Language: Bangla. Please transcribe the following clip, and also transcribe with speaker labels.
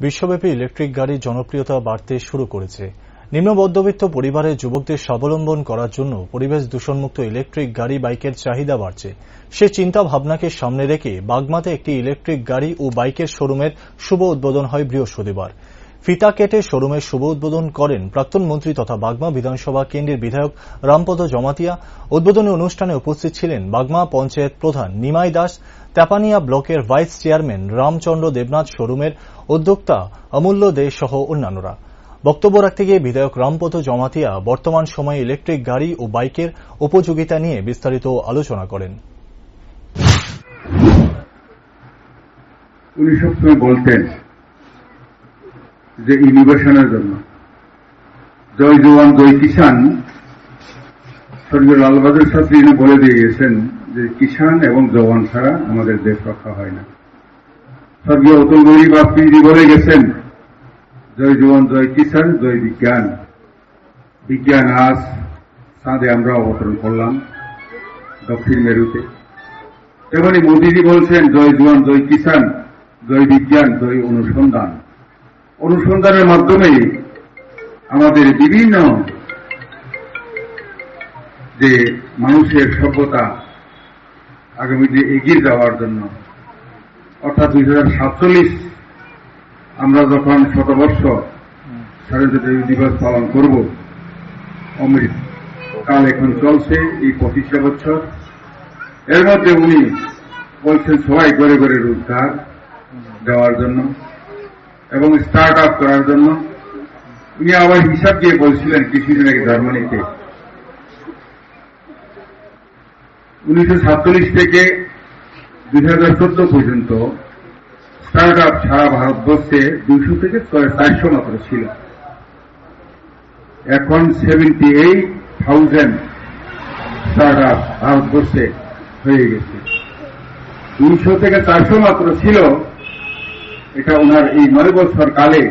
Speaker 1: বিশ্বব্যাপী ইলেকট্রিক গাড়ির জনপ্রিয়তা বাড়তে শুরু করেছে। নিম্ন মধ্যবিত্ত পরিবারের যুবকদের স্বাবলম্বন করার জন্য পরিবেশ দূষণমুক্ত ইলেকট্রিক গাড়ি বাইকের চাহিদা বাড়ছে। সে চিন্তা ভাবনাকে সামনে রেখে বাগমাতে একটি ইলেকট্রিক গাড়ি ও বাইকের শোরুমের শুভ উদ্বোধন হয় বৃহস্পতিবার। ফিতা কেটে শোরুমের শুভ উদ্বোধন করেন প্রাক্তন মন্ত্রী তথা বাগমা বিধানসভা কেন্দ্রের বিধায়ক রামপদ জমাতিয়া। উদ্বোধনী অনুষ্ঠানে উপস্থিত ছিলেন বাগমা পঞ্চায়েত প্রধান নিমাই দাস, তেপানিয়া ব্লকের ভাইস চেয়ারম্যান রামচন্দ্র দেবনাথ, শোরুমের উদ্যোক্তা অমূল্য দে সহ অন্যান্যরা। বক্তব্য রাখতে গিয়ে বিধায়ক রামপদ জমাতিয়া বর্তমান সময়ে ইলেকট্রিক গাড়ি ও বাইকের উপযোগিতা নিয়ে বিস্তারিত আলোচনা করেন।
Speaker 2: উনি সবসময় বলতেন যে ইনোভেশনের জন্য জয় জওয়ান জয় কিষাণ। স্বর্গীয় লাল বাহাদুর শাস্ত্রী বলে দিয়ে গেছেন যে কিষাণ এবং জওয়ান ছাড়া আমাদের দেশ রক্ষা হয় না। স্বর্গীয় অতুল বিহারী বাজপেয়ী বলে গেছেন জয় জওয়ান জয় কিষাণ জয় বিজ্ঞান। বিজ্ঞান আজ চাঁদে আমরা অবতরণ করলাম, দক্ষিণ মেরুতে। তেমনি মোদীজি বলছেন জয় জওয়ান জয় কিষাণ জয় বিজ্ঞান জয় অনুসন্ধান। অনুসন্ধানের মাধ্যমে আমাদের বিভিন্ন যে মানুষের সভ্যতা আগামীতে এগিয়ে যাওয়ার জন্য, অর্থাৎ 2047 আমরা যখন শতবর্ষ স্বাধীনতা দিবস পালন করব, অমৃত কাল এখন চলছে এই 25 বছর। এর মধ্যে উনি বলছেন সবাই ঘরে ঘরে রোজগার দেওয়ার জন্য এবং স্টার্ট আপ করার জন্য। উনি আবার হিসাব দিয়ে বলছিলেন কিছুদিন আগে জার্মানিতে 1947 থেকে 2014 পর্যন্ত স্টার্ট আপ সারা ভারতবর্ষে 200 থেকে 400 মাত্র ছিল। এখন 78,000 স্টার্ট আপ ভারতবর্ষে হয়ে গেছে। 200 থেকে 400 মাত্র ছিল। এটা ওনার এই 9 বছর কালে